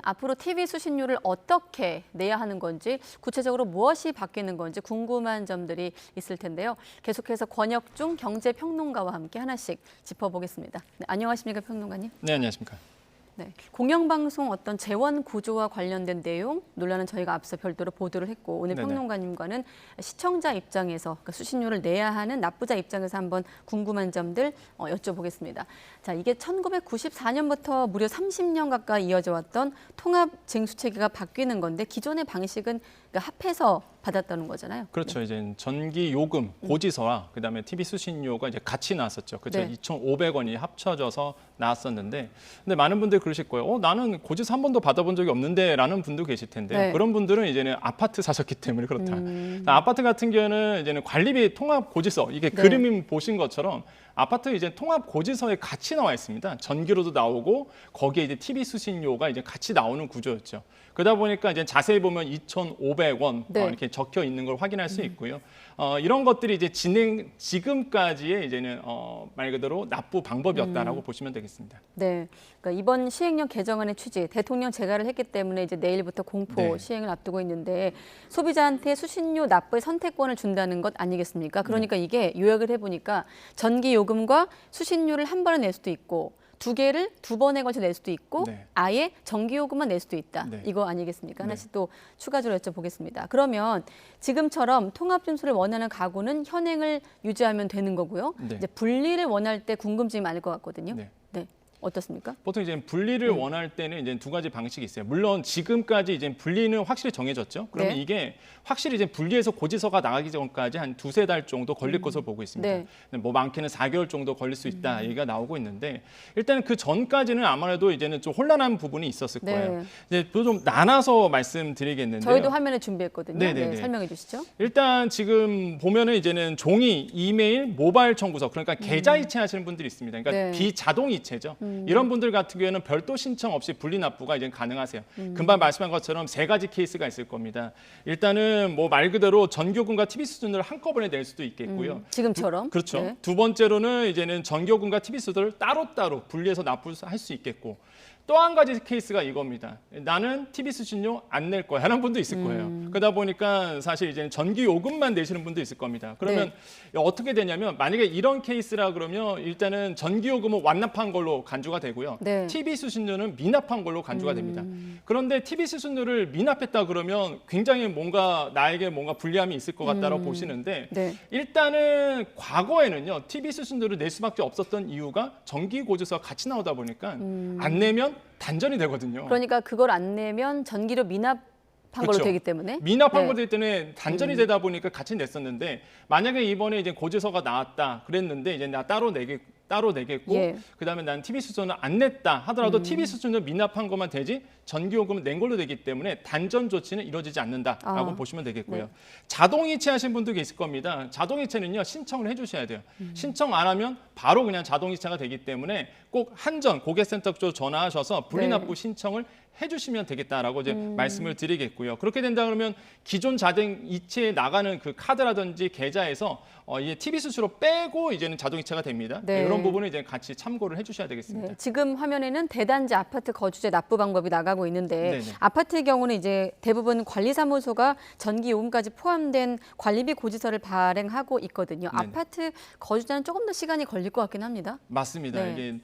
앞으로 TV 수신료를 어떻게 내야 하는 건지, 구체적으로 무엇이 바뀌는 건지 궁금한 점들이 있을 텐데요. 계속해서 권혁중 경제평론가와 함께 하나씩 짚어보겠습니다. 네, 안녕하십니까, 평론가님? 네, 안녕하십니까. 네, 공영방송 어떤 재원 구조와 관련된 내용 논란은 저희가 앞서 별도로 보도를 했고, 오늘 네네. 평론가님과는 시청자 입장에서 그러니까 수신료를 내야 하는 납부자 입장에서 한번 궁금한 점들 여쭤보겠습니다. 자, 이게 1994년부터 무려 30년 가까이 이어져 왔던 통합 징수체계가 바뀌는 건데, 기존의 방식은 그러니까 합해서 받았다는 거잖아요. 그렇죠. 이제 전기 요금 고지서와 그다음에 TV 수신료가 이제 같이 나왔었죠. 그렇죠. 네. 2,500원이 합쳐져서 나왔었는데, 근데 많은 분들이 그러실 거예요. 나는 고지서 한 번도 받아본 적이 없는데라는 분도 계실 텐데, 네. 그런 분들은 이제는 아파트 사셨기 때문에 그렇다. 아파트 같은 경우는 이제는 관리비 통합 고지서, 이게 네. 그림 보신 것처럼 아파트 이제 통합 고지서에 같이 나와 있습니다. 전기료도 나오고 거기에 이제 TV 수신료가 이제 같이 나오는 구조였죠. 그러다 보니까 이제 자세히 보면 2,500원 네. 이렇게 적혀 있는 걸 확인할 수 있고요. 이런 것들이 이제 지금까지의 이제는 말 그대로 납부 방법이었다라고 보시면 되겠습니다. 네, 그러니까 이번 시행령 개정안의 취지, 대통령 재가를 했기 때문에 이제 내일부터 공포 네. 시행을 앞두고 있는데, 소비자한테 수신료 납부의 선택권을 준다는 것 아니겠습니까? 그러니까 이게 요약을 해보니까 전기 요금과 수신료를 한 번에 낼 수도 있고, 두 개를 두 번에 걸쳐 낼 수도 있고, 네. 아예 전기요금만 낼 수도 있다. 네. 이거 아니겠습니까? 하나씩 또 추가적으로 여쭤보겠습니다. 그러면 지금처럼 통합징수를 원하는 가구는 현행을 유지하면 되는 거고요. 네. 이제 분리를 원할 때 궁금증이 많을 것 같거든요. 네. 네, 어떻습니까? 보통 이제 분리를 원할 때는 이제 두 가지 방식이 있어요. 물론 지금까지 이제 분리는 확실히 정해졌죠. 그러면 네. 이게 확실히 이제 분리해서 고지서가 나가기 전까지 한 두세 달 정도 걸릴 것으로 보고 있습니다. 네. 뭐 많게는 4개월 정도 걸릴 수 있다 얘기가 나오고 있는데, 일단 그 전까지는 아무래도 이제는 좀 혼란한 부분이 있었을 네. 거예요. 이제 좀 나눠서 말씀드리겠는데요. 저희도 화면에 준비했거든요. 네네네. 네, 설명해 주시죠. 일단 지금 보면은 이제는 종이, 이메일, 모바일 청구서, 그러니까 계좌 이체하시는 분들이 있습니다. 그러니까 네. 비자동 이체죠. 이런 분들 같은 경우에는 별도 신청 없이 분리 납부가 이제 가능하세요. 금방 말씀한 것처럼 세 가지 케이스가 있을 겁니다. 일단은 뭐 말 그대로 전기요금과 TV 수준을 한꺼번에 낼 수도 있겠고요. 지금처럼. 그렇죠. 네. 두 번째로는 이제는 전기요금과 TV 수들을 따로따로 분리해서 납부할 수 있겠고, 또 한 가지 케이스가 이겁니다. 나는 TV 수신료 안 낼 거야 하는 분도 있을 거예요. 그러다 보니까 사실 이제 전기 요금만 내시는 분도 있을 겁니다. 그러면 어떻게 되냐면, 만약에 이런 케이스라 그러면 일단은 전기 요금은 완납한 걸로 간주가 되고요. 네. TV 수신료는 미납한 걸로 간주가 됩니다. 그런데 TV 수신료를 미납했다 그러면 굉장히 뭔가 나에게 뭔가 불리함이 있을 것 같다라고 보시는데, 네. 일단은 과거에는요, TV 수신료를 낼 수밖에 없었던 이유가 전기 고지서가 같이 나오다 보니까 안 내면 단전이 되거든요. 그러니까 그걸 안 내면 전기료 미납한 걸로 그렇죠. 되기 때문에. 미납한 네. 것들 때문에 단전이 되다 보니까 같이 냈었는데, 만약에 이번에 이제 고지서가 나왔다 그랬는데 이제 나 따로 내겠고, 예. 그다음에 난 TV 수준을 안 냈다 하더라도 TV 수준을 미납한 것만 되지 전기요금은 낸 걸로 되기 때문에 단전 조치는 이루어지지 않는다라고 보시면 되겠고요. 네. 자동이체 하신 분도 있을 겁니다. 자동이체는요, 신청을 해주셔야 돼요. 신청 안 하면 바로 그냥 자동이체가 되기 때문에 꼭 한전 고객센터 쪽 전화하셔서 분리납부 신청을 해주시면 되겠다라고 이제 말씀을 드리겠고요. 그렇게 된다 그러면 기존 자동 이체에 나가는 그 카드라든지 계좌에서 이제 TV 수수료 빼고 이제는 자동 이체가 됩니다. 네. 이런 부분을 이제 같이 참고를 해주셔야 되겠습니다. 네, 지금 화면에는 대단지 아파트 거주자 납부 방법이 나가고 있는데, 네네. 아파트의 경우는 이제 대부분 관리사무소가 전기 요금까지 포함된 관리비 고지서를 발행하고 있거든요. 네네. 아파트 거주자는 조금 더 시간이 걸릴 것 같긴 합니다. 맞습니다. 네. 이게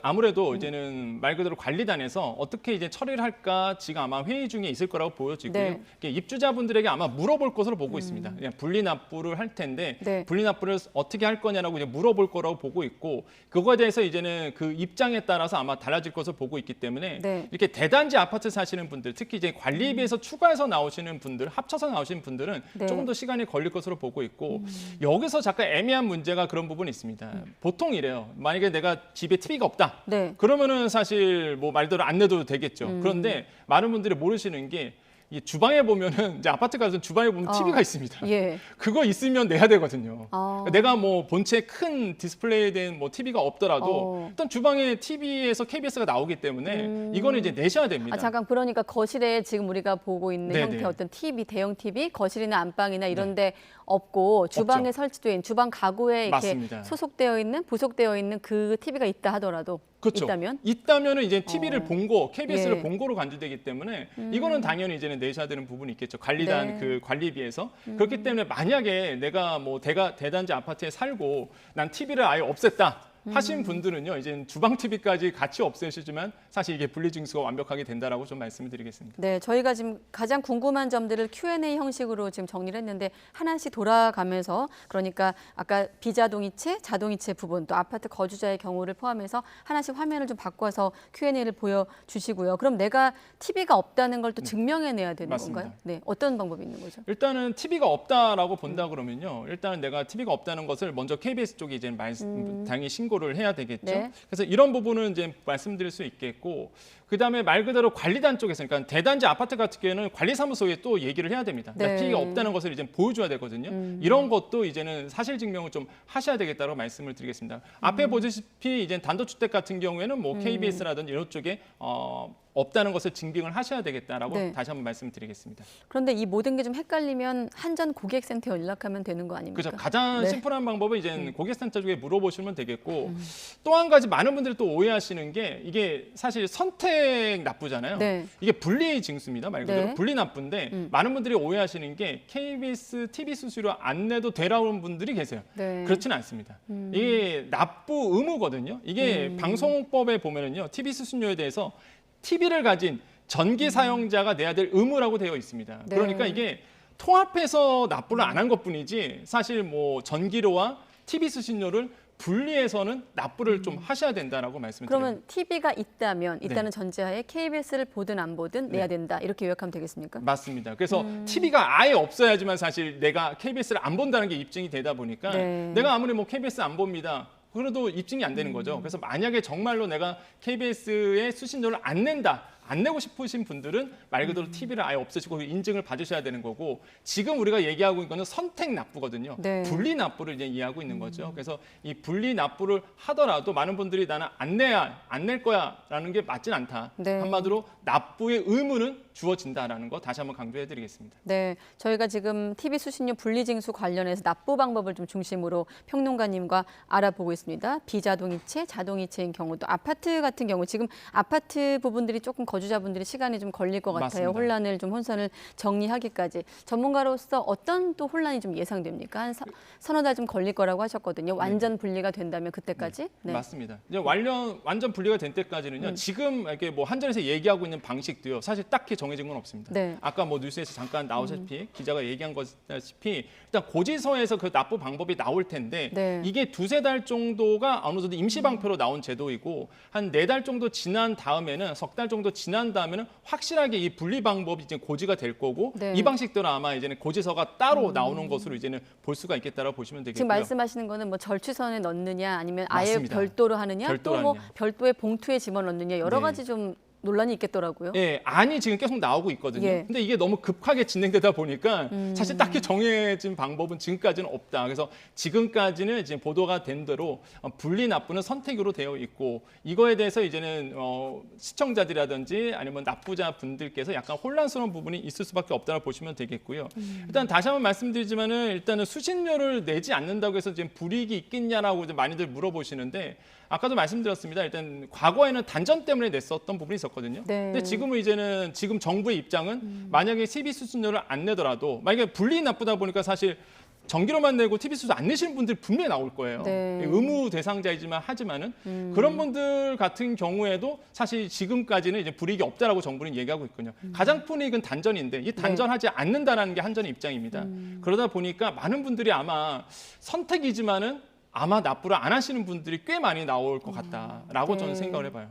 아무래도 이제는 말 그대로 관리단에서 어떻게 이제 처리를 할까 지금 아마 회의 중에 있을 거라고 보여지고요. 네. 이게 입주자분들에게 아마 물어볼 것으로 보고 있습니다. 그냥 분리 납부를 할 텐데 네. 분리 납부를 어떻게 할 거냐라고 이제 물어볼 거라고 보고 있고, 그거에 대해서 이제는 그 입장에 따라서 아마 달라질 것을 보고 있기 때문에 네. 이렇게 대단지 아파트 사시는 분들, 특히 이제 관리비에서 추가해서 나오시는 분들, 합쳐서 나오시는 분들은 네. 조금 더 시간이 걸릴 것으로 보고 있고, 여기서 잠깐 애매한 문제가 그런 부분이 있습니다. 보통 이래요. 만약에 내가 집에 TV가 없다. 네. 그러면은 사실 뭐 말대로 안 내도 되겠죠. 그런데 많은 분들이 모르시는 게, 이 주방에 보면은 이제 아파트 가서 주방에 보면 TV가 있습니다. 예. 그거 있으면 내야 되거든요. 아. 내가 뭐 본체 큰 디스플레이된 뭐 TV가 없더라도 일단 주방에 TV에서 KBS가 나오기 때문에 이거는 이제 내셔야 됩니다. 아, 잠깐, 그러니까 거실에 지금 우리가 보고 있는 네네. 형태 어떤 TV, 대형 TV, 거실이나 안방이나 이런 데 없고 주방에 설치되어 있는 주방 가구에 이렇게 맞습니다. 소속되어 있는, 부속되어 있는 그 TV가 있다 하더라도 그렇죠. 있다면은 이제 TV를 본 거, KBS를 예. 본 거로 간주되기 때문에 이거는 당연히 이제는 내셔야 되는 부분이 있겠죠. 관리단 네. 그 관리비에서. 그렇기 때문에 만약에 내가 뭐 대단지 아파트에 살고 난 TV를 아예 없앴다. 하신 분들은요, 이제 주방 TV까지 같이 없애시지만 사실 이게 분리징수가 완벽하게 된다라고 좀 말씀을 드리겠습니다. 네, 저희가 지금 가장 궁금한 점들을 Q&A 형식으로 지금 정리를 했는데 하나씩 돌아가면서 그러니까 아까 비자동이체, 자동이체 부분 또 아파트 거주자의 경우를 포함해서 하나씩 화면을 좀 바꿔서 Q&A를 보여주시고요. 그럼 내가 TV가 없다는 걸 또 증명해내야 되는 맞습니다. 건가요? 네, 어떤 방법이 있는 거죠? 일단은 TV가 없다라고 본다 그러면요. 일단은 내가 TV가 없다는 것을 먼저 KBS 쪽에 이제 당연히 신고를 해야 되겠죠. 네. 그래서 이런 부분은 이제 말씀드릴 수 있겠고, 그다음에 말 그대로 관리단 쪽에서, 그러니까 대단지 아파트 같은 경우에는 관리사무소에 또 얘기를 해야 됩니다. 네. TV가 없다는 것을 이제 보여줘야 되거든요. 이런 것도 이제는 사실 증명을 좀 하셔야 되겠다고 말씀을 드리겠습니다. 앞에 보시다시피 이제 단독주택 같은 경우에는 뭐 KBS라든지 이런 쪽에 없다는 것을 증빙을 하셔야 되겠다라고 네. 다시 한번 말씀드리겠습니다. 그런데 이 모든 게 좀 헷갈리면 한전 고객센터에 연락하면 되는 거 아닙니까? 그렇죠. 가장 네. 심플한 방법은 이제 고객센터 쪽에 물어보시면 되겠고, 또 한 가지 많은 분들이 또 오해하시는 게 이게 사실 선택 납부잖아요. 네. 이게 분리 징수입니다. 말 그대로 네. 분리 납부인데 많은 분들이 오해하시는 게 KBS TV 수수료 안 내도 되라는 분들이 계세요. 네. 그렇지는 않습니다. 이게 납부 의무거든요. 이게 방송법에 보면은요, TV 수수료에 대해서 TV를 가진 전기 사용자가 내야 될 의무라고 되어 있습니다. 네. 그러니까 이게 통합해서 납부를 안 한 것뿐이지 사실 뭐 전기료와 TV 수신료를 분리해서는 납부를 좀 하셔야 된다라고 말씀을 드립니다. 그러면 TV가 있다는 전제하에 KBS를 보든 안 보든 내야 된다. 이렇게 요약하면 되겠습니까? 맞습니다. 그래서 TV가 아예 없어야지만 사실 내가 KBS를 안 본다는 게 입증이 되다 보니까 네. 내가 아무리 뭐 KBS 안 봅니다. 그래도 입증이 안 되는 거죠. 그래서 만약에 정말로 내가 KBS의 수신료를 안 낸다. 안 내고 싶으신 분들은 말 그대로 TV를 아예 없애시고 인증을 받으셔야 되는 거고, 지금 우리가 얘기하고 있는 거는 선택 납부거든요. 네. 분리 납부를 이제 이해하고 있는 거죠. 그래서 이 분리 납부를 하더라도 많은 분들이 나는 안 낼 거야라는 게 맞진 않다. 네. 한마디로 납부의 의무는 주어진다라는 거 다시 한번 강조해드리겠습니다. 네, 저희가 지금 TV 수신료 분리징수 관련해서 납부 방법을 좀 중심으로 평론가님과 알아보고 있습니다. 비자동이체, 자동이체인 경우도 아파트 같은 경우 지금 아파트 부분들이 조금 거주자분들이 시간이 좀 걸릴 것 같아요. 맞습니다. 혼선을 정리하기까지 전문가로서 어떤 또 혼란이 좀 예상됩니까? 한 서너 달 좀 걸릴 거라고 하셨거든요. 완전 분리가 된다면 그때까지? 네. 맞습니다. 이제 완전 분리가 된 때까지는요. 지금 이렇게 뭐 한전에서 얘기하고 있는 방식도요. 사실 딱히 정해진 건 없습니다. 네. 아까 뭐 뉴스에서 잠깐 나오셨다시피 기자가 얘기한 것다시피 일단 고지서에서 그 납부 방법이 나올 텐데 네. 이게 두세 달 정도가 어느 정도 임시 방표로 나온 제도이고 한 4달 정도 지난 다음에는 석 달 정도 지난 다음에는 확실하게 이 분리 방법이 이제 고지가 될 거고 네. 이 방식대로 아마 이제는 고지서가 따로 나오는 것으로 이제는 볼 수가 있겠다라고 보시면 되겠고요. 지금 말씀하시는 거는 뭐 절취선에 넣느냐 아니면 아예 맞습니다. 별도로 하느냐 별도로 또 뭐 하느냐. 별도의 봉투에 집어넣느냐 여러 네. 가지 좀 논란이 있겠더라고요. 예, 안이 지금 계속 나오고 있거든요. 예. 근데 이게 너무 급하게 진행되다 보니까 사실 딱히 정해진 방법은 지금까지는 없다. 그래서 지금까지는 이제 보도가 된 대로 분리 납부는 선택으로 되어 있고 이거에 대해서 이제는 시청자들이라든지 아니면 납부자 분들께서 약간 혼란스러운 부분이 있을 수밖에 없다고 보시면 되겠고요. 일단 다시 한번 말씀드리지만은 일단은 수신료를 내지 않는다고 해서 지금 불이익이 있겠냐라고 이제 많이들 물어보시는데 아까도 말씀드렸습니다. 일단 과거에는 단전 때문에 냈었던 부분이 있었거든요. 네. 근데 지금은 이제는 지금 정부의 입장은 만약에 TV 수신료를 안 내더라도 만약에 분리 납부다 보니까 사실 전기료만 내고 TV 수수 안 내시는 분들 분명히 나올 거예요. 네. 의무 하지만은 그런 분들 같은 경우에도 사실 지금까지는 이제 불이익이 없다라고 정부는 얘기하고 있거든요. 가장 큰 이익은 단전인데 이 단전하지 않는다라는 게 한전의 입장입니다. 그러다 보니까 많은 분들이 아마 선택이지만은 아마 납부를 안 하시는 분들이 꽤 많이 나올 것 같다라고 네. 저는 생각을 해봐요.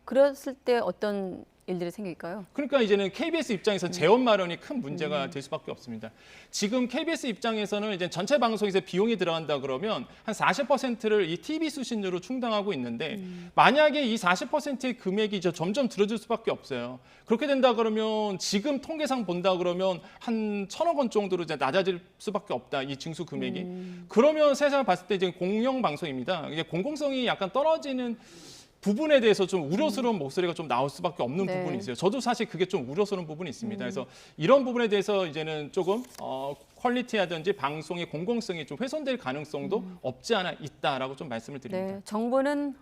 그랬을 때 어떤 일들이 생길까요? 그러니까 이제는 KBS 입장에서 재원 마련이 큰 문제가 될 수밖에 없습니다. 지금 KBS 입장에서는 이제 전체 방송에서 비용이 들어간다 그러면 한 40%를 이 TV 수신료로 충당하고 있는데 만약에 이 40%의 금액이 이제 점점 줄어들 수밖에 없어요. 그렇게 된다 그러면 지금 통계상 본다 그러면 한 1,000억 원 정도로 이제 낮아질 수밖에 없다. 이 징수 금액이. 그러면 세상을 봤을 때 이제 공영 방송입니다. 이제 공공성이 약간 떨어지는 부분에 대해서 좀 우려스러운 목소리가 좀 나올 수밖에 없는 네. 부분이 있어요. 저도 사실 그게 좀 우려스러운 부분이 있습니다. 그래서 이런 부분에 대해서 이제는 조금 퀄리티라든지 방송의 공공성이 좀 훼손될 가능성도 없지 않아 있다라고 좀 말씀을 드립니다. 네, 정부는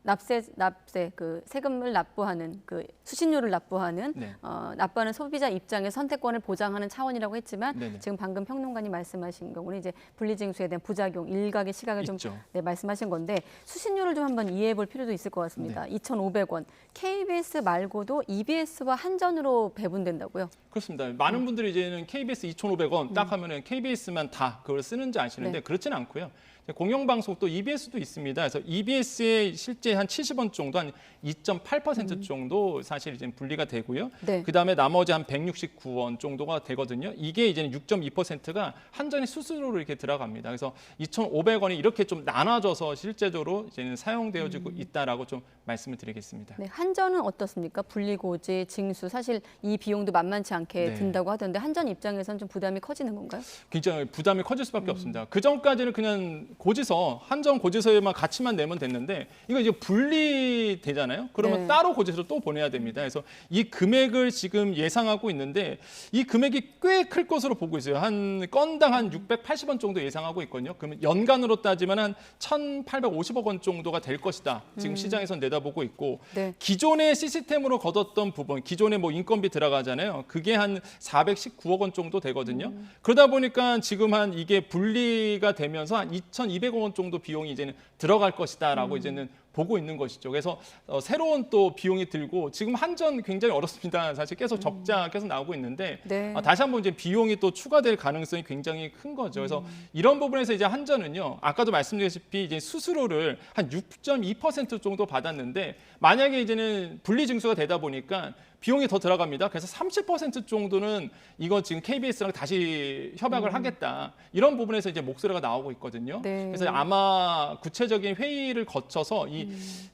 납세 그 세금을 납부하는 그 수신료를 납부하는 네. 납부하는 소비자 입장의 선택권을 보장하는 차원이라고 했지만 네네. 지금 방금 평론가님 말씀하신 경우는 이제 분리징수에 대한 부작용 일각의 시각을 좀 있죠. 네, 말씀하신 건데 수신료를 좀 한번 이해해 볼 필요도 있을 것 같습니다. 2,500원. KBS 말고도 EBS와 한전으로 배분된다고요? 그렇습니다. 많은 분들이 이제는 KBS 2,500원 딱 하면은 KBS만 다 그걸 쓰는지 아시는데 네. 그렇지는 않고요. 공영방송 또 EBS도 있습니다. 그래서 EBS에 실제 한 70원 정도, 한 2.8% 정도 사실 이제 분리가 되고요. 네. 그 다음에 나머지 한 169원 정도가 되거든요. 이게 이제는 6.2%가 한전의 수수료로 이렇게 들어갑니다. 그래서 2,500원이 이렇게 좀 나눠져서 실제적으로 이제는 사용되어지고 있다라고 좀 말씀을 드리겠습니다. 네, 한전은 어떻습니까? 분리고지, 징수 사실 이 비용도 만만치 않게 네. 든다고 하던데 한전 입장에서는 좀 부담이 커지는 건가요? 굉장히 부담이 커질 수밖에 없습니다. 그 전까지는 그냥 고지서, 한전 고지서에만 가치만 내면 됐는데 이거 이제 분리되잖아요. 그러면 네. 따로 고지서를 또 보내야 됩니다. 그래서 이 금액을 지금 예상하고 있는데 이 금액이 꽤 클 것으로 보고 있어요. 한 건당 한 680원 정도 예상하고 있거든요. 그러면 연간으로 따지면 한 1,850억 원 정도가 될 것이다. 지금 시장에선 내다보고 있고 네. 기존의 시스템으로 걷었던 부분, 기존에 뭐 인건비 들어가잖아요. 그게 한 419억 원 정도 되거든요. 그러다 보니까 지금 한 이게 분리가 되면서 한 2,200억 원 정도 비용이 이제는 들어갈 것이다라고 이제는 보고 있는 것이죠. 그래서 새로운 또 비용이 들고 지금 한전 굉장히 어렵습니다. 사실 계속 적자 계속 나오고 있는데 네. 다시 한번 이제 비용이 또 추가될 가능성이 굉장히 큰 거죠. 그래서 이런 부분에서 이제 한전은요, 아까도 말씀드렸다시피 이제 수수료를 한 6.2% 정도 받았는데 만약에 이제는 분리징수가 되다 보니까 비용이 더 들어갑니다. 그래서 30% 정도는 이거 지금 KBS랑 다시 협약을 하겠다. 이런 부분에서 이제 목소리가 나오고 있거든요. 네. 그래서 아마 구체적인 회의를 거쳐서 이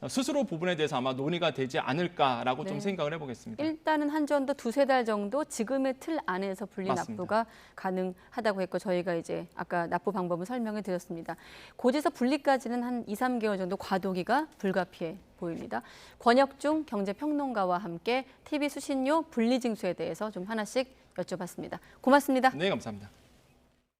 수수료 부분에 대해서 아마 논의가 되지 않을까라고 네. 좀 생각을 해보겠습니다. 일단은 한전도 두세 달 정도 지금의 틀 안에서 분리 맞습니다. 납부가 가능하다고 했고 저희가 이제 아까 납부 방법을 설명을 드렸습니다. 고지서 분리까지는 한 2, 3개월 정도 과도기가 불가피해 보입니다. 권혁중 경제평론가와 함께 TV 수신료 분리징수에 대해서 좀 하나씩 여쭤봤습니다. 고맙습니다. 네, 감사합니다.